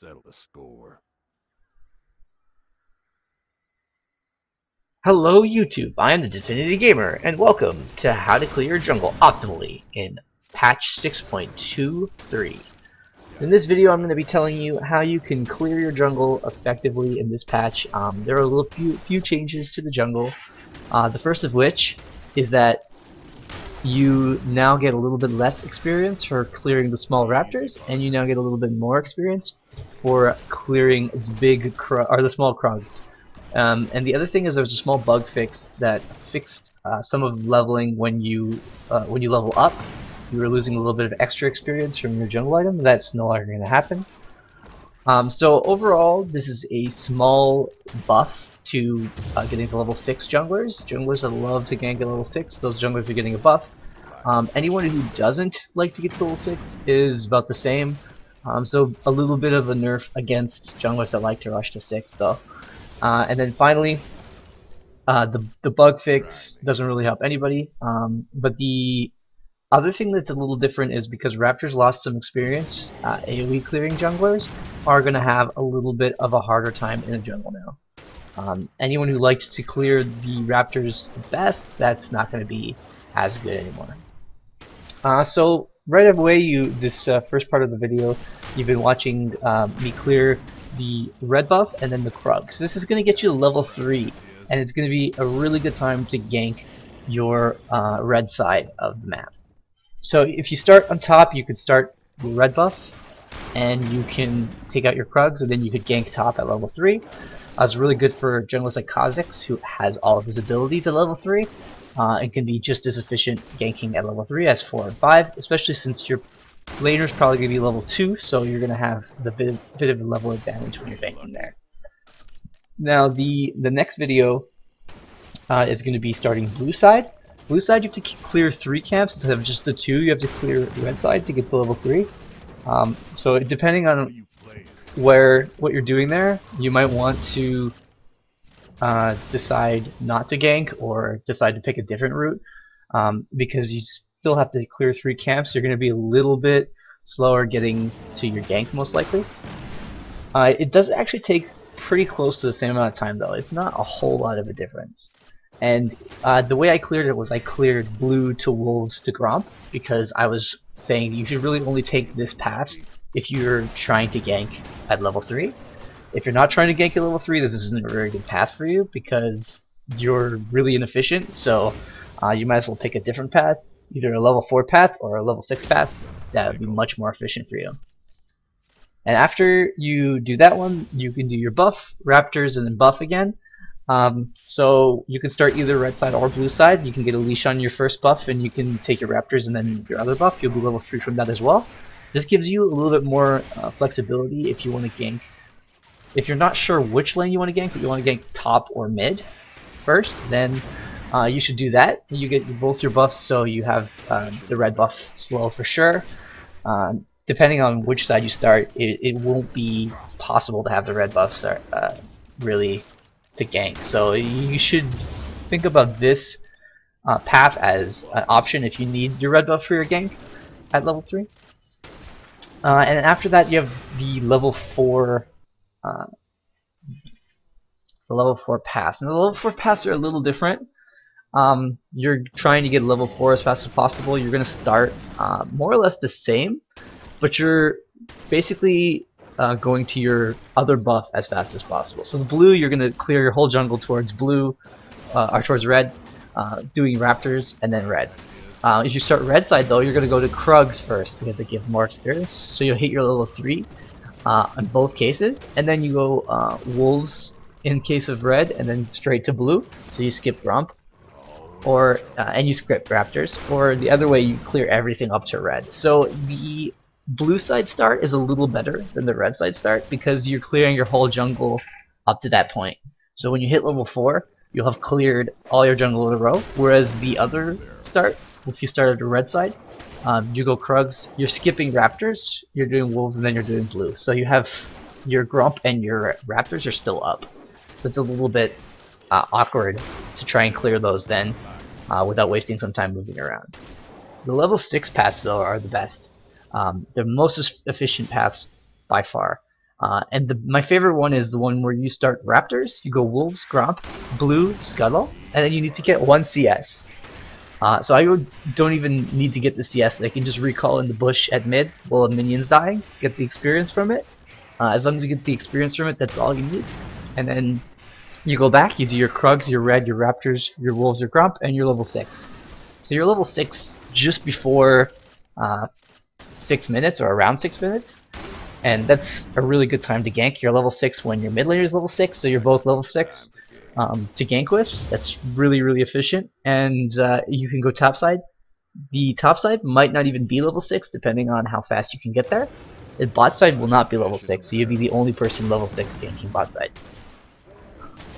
settle the score. Hello YouTube, I am the Definity Gamer, and welcome to How to Clear Your Jungle Optimally in patch 6.23. In this video I'm going to be telling you how you can clear your jungle effectively in this patch. There are a few changes to the jungle, the first of which is that you now get a little bit less experience for clearing the small raptors, and you now get a little bit more experience for clearing the small krugs. And the other thing is there's a small bug fix that fixed some of leveling when you level up. You were losing a little bit of extra experience from your jungle item. That's no longer going to happen. So overall, this is a small buff to getting to level 6 junglers. Junglers that love to gank at level 6, those junglers are getting a buff. Anyone who doesn't like to get to level 6 is about the same. So a little bit of a nerf against junglers that like to rush to 6 though. And then finally, the bug fix doesn't really help anybody, but the other thing that's a little different is because Raptors lost some experience, AoE clearing junglers are going to have a little bit of a harder time in the jungle now. Anyone who liked to clear the Raptors best, that's not going to be as good anymore. So right away, this first part of the video, you've been watching me clear the red buff and then the krug. So this is going to get you to level 3, and it's going to be a really good time to gank your red side of the map. So if you start on top, you could start the red buff and you can take out your krugs, and then you could gank top at level 3. It's really good for junglers like Kha'Zix, who has all of his abilities at level 3 and can be just as efficient ganking at level 3 as 4 and 5, especially since your laner's probably going to be level 2, so you're going to have the bit of a level advantage when you're ganking there. Now the next video is going to be starting blue side. Blue side, you have to clear 3 camps instead of just the 2. You have to clear red side to get to level 3. So depending on what you're doing there, you might want to decide not to gank or decide to pick a different route, because you still have to clear 3 camps. You're going to be a little bit slower getting to your gank most likely. It does actually take pretty close to the same amount of time though. It's not a whole lot of a difference. And the way I cleared it was I cleared blue to wolves to Gromp, because I was saying you should really only take this path if you're trying to gank at level 3. If you're not trying to gank at level 3, this isn't a very good path for you because you're really inefficient, so you might as well pick a different path, either a level 4 path or a level 6 path. That would be much more efficient for you. And after you do that one, you can do your buff, raptors, and then buff again. So you can start either red side or blue side. You can get a leash on your first buff, and you can take your raptors and then your other buff. You'll be level 3 from that as well. This gives you a little bit more flexibility if you want to gank. If you're not sure which lane you want to gank, but you want to gank top or mid first, then you should do that. You get both your buffs, so you have the red buff slow for sure. Depending on which side you start, it won't be possible to have the red buff start really to gank. So you should think about this path as an option if you need your red buff for your gank at level 3. And after that, you have the level 4. The level 4 pass. And the level 4 paths are a little different. You're trying to get level 4 as fast as possible. You're going to start more or less the same, but you're basically going to your other buff as fast as possible. So the blue, you're going to clear your whole jungle towards blue, or towards red, doing raptors, and then red. If you start red side though, you're going to go to krugs first because they give more experience. So you'll hit your level 3 in both cases, and then you go wolves in case of red, and then straight to blue. So you skip Gromp, or and you skip raptors, or the other way you clear everything up to red. So the blue side start is a little better than the red side start because you're clearing your whole jungle up to that point. So when you hit level 4, you'll have cleared all your jungle in a row, whereas the other start, if you start at the red side, you go krugs, you're skipping raptors, you're doing wolves, and then you're doing blue. So you have your Gromp and your raptors are still up. It's a little bit awkward to try and clear those then without wasting some time moving around. The level 6 paths though are the best. They're most efficient paths by far. My favorite one is the one where you start Raptors, you go Wolves, Gromp, Blue, Scuttle, and then you need to get 1 CS. So don't even need to get the CS. I can just recall in the bush at mid while a minion's dying, get the experience from it. As long as you get the experience from it, that's all you need. And then you go back, you do your Krugs, your Red, your Raptors, your Wolves, your Gromp, and you're level 6. So you're level 6 just before 6 minutes or around 6 minutes. And that's a really good time to gank. You're level 6 when your mid laner is level 6, so you're both level 6 to gank with. That's really, really efficient. And you can go topside. The topside might not even be level 6, depending on how fast you can get there. The bot side will not be level 6, so you'll be the only person level 6 ganking bot side.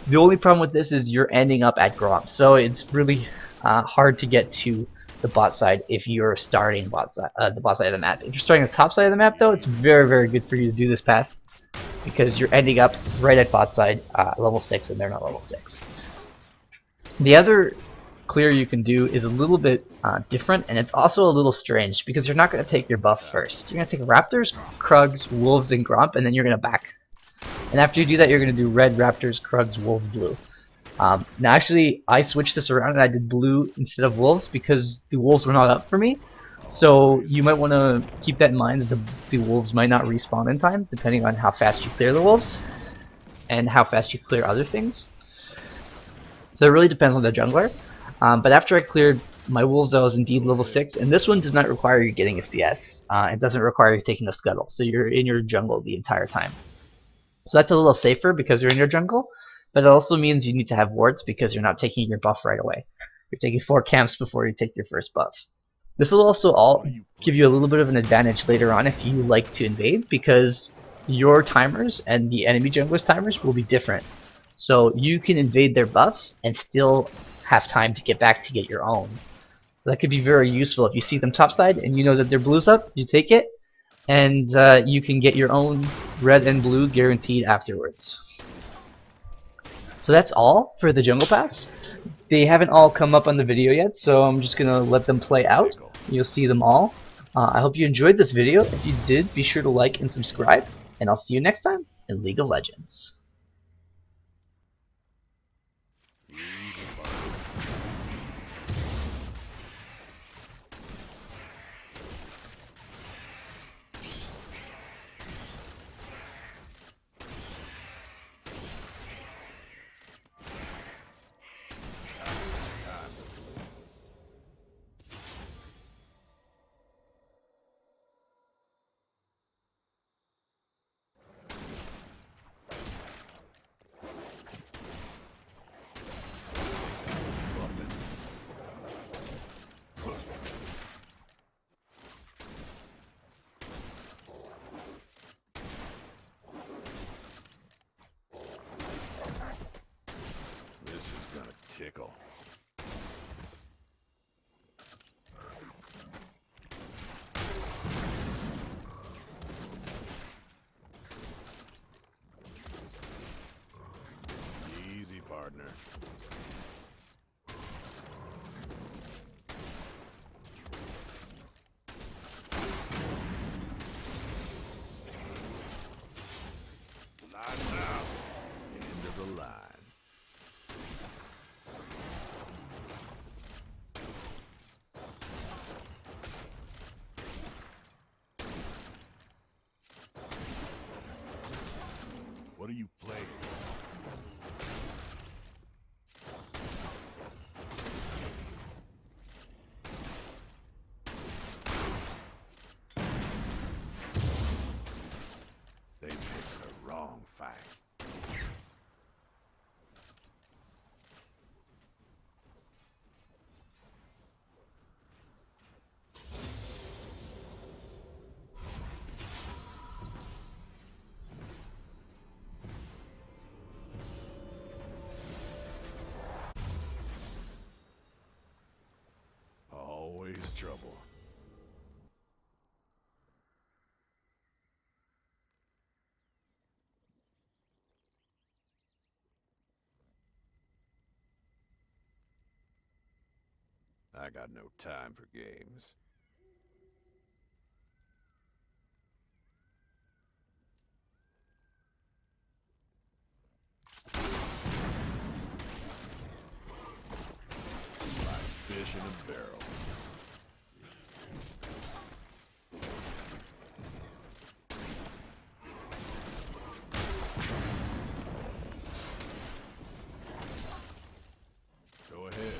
The only problem with this is you're ending up at Gromp, so it's really hard to get to the bot side if you're starting the bot side of the map. If you're starting the top side of the map, though, it's very, very good for you to do this path because you're ending up right at bot side level 6, and they're not level 6. The other clear you can do is a little bit different, and it's also a little strange because you're not going to take your buff first. You're going to take Raptors, Krugs, Wolves, and Gromp, and then you're going to back. And after you do that, you're going to do Red, Raptors, Krugs, Wolves, Blue. Now actually, I switched this around and I did Blue instead of Wolves because the Wolves were not up for me. So you might want to keep that in mind that the Wolves might not respawn in time, depending on how fast you clear the Wolves and how fast you clear other things. So it really depends on the jungler. But after I cleared my Wolves, I was indeed level 6, and this one does not require you getting a CS. It doesn't require you taking a Scuttle, so you're in your jungle the entire time. So that's a little safer because you're in your jungle, but it also means you need to have wards because you're not taking your buff right away. You're taking 4 camps before you take your first buff. This will also give you a little bit of an advantage later on if you like to invade, because your timers and the enemy jungler's timers will be different. So you can invade their buffs and still have time to get back to get your own. So that could be very useful if you see them topside and you know that their blue's up, you take it, and you can get your own red and blue guaranteed afterwards. So that's all for the jungle paths. They haven't all come up on the video yet, so I'm just gonna let them play out. You'll see them all. I hope you enjoyed this video. If you did, be sure to like and subscribe, and I'll see you next time in League of Legends. Tickle. Easy, partner. Lights out. End of the line. What are you playing? They picked the wrong fight. Always trouble. I got no time for games. fish in a barrel. Go ahead.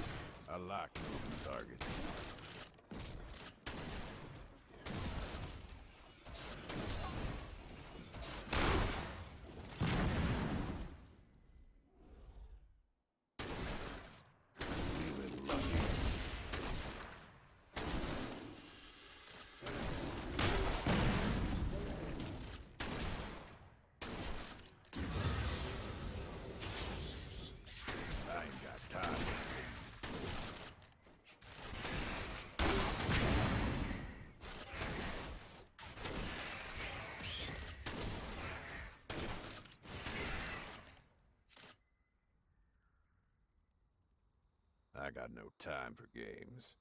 I like moving targets. Feeling lucky. I ain't got time. I got no time for games.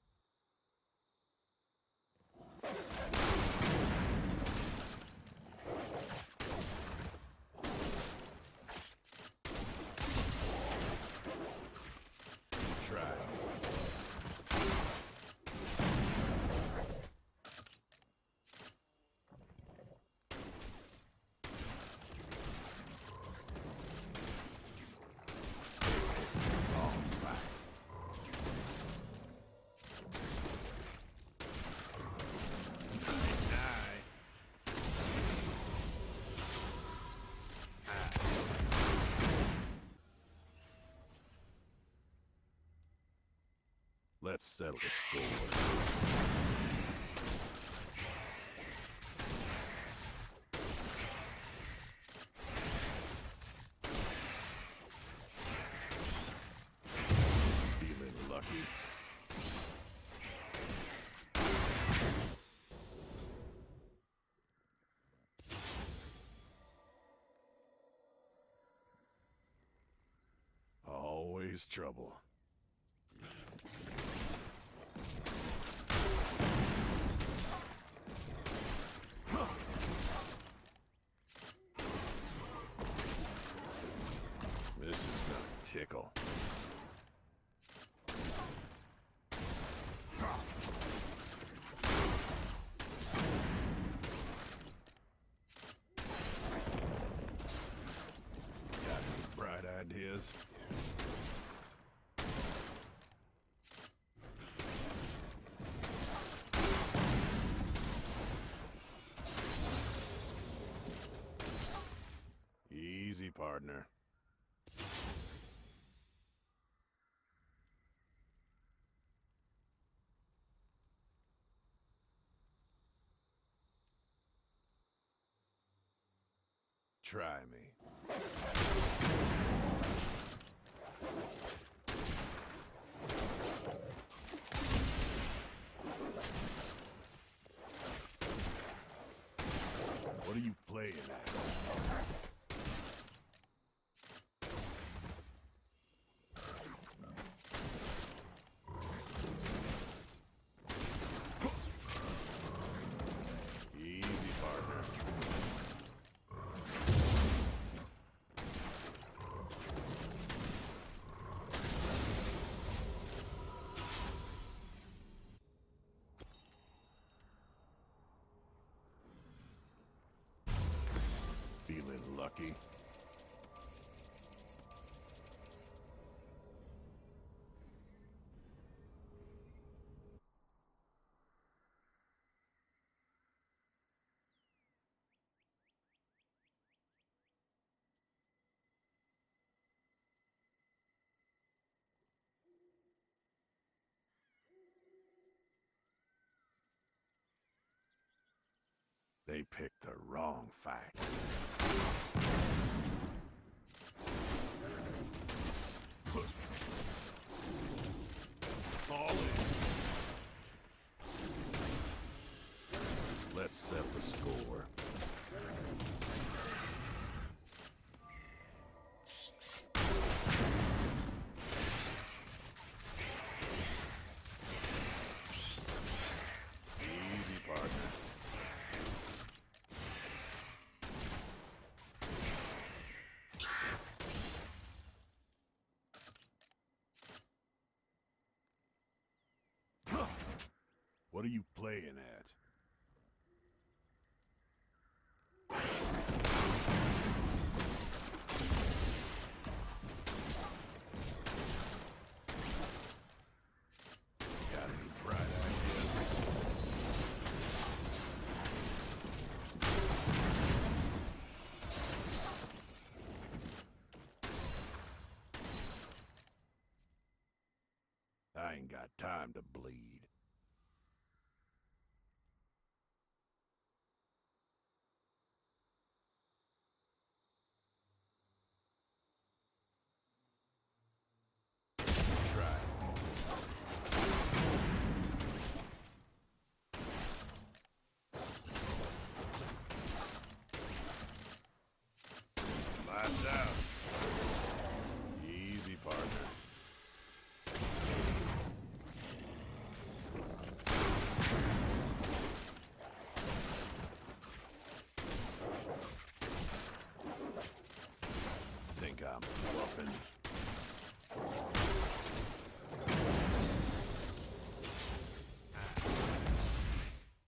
Try. All right. Let's settle the score. Feeling lucky. Always trouble. This is gonna tickle. Got any bright ideas? Easy, partner. Try me. What are you playing at? Easy, partner. Feeling lucky. They picked the wrong fight. All in. Let's settle the score. Easy, partner. I ain't got time to bleed. Try it. Lights out.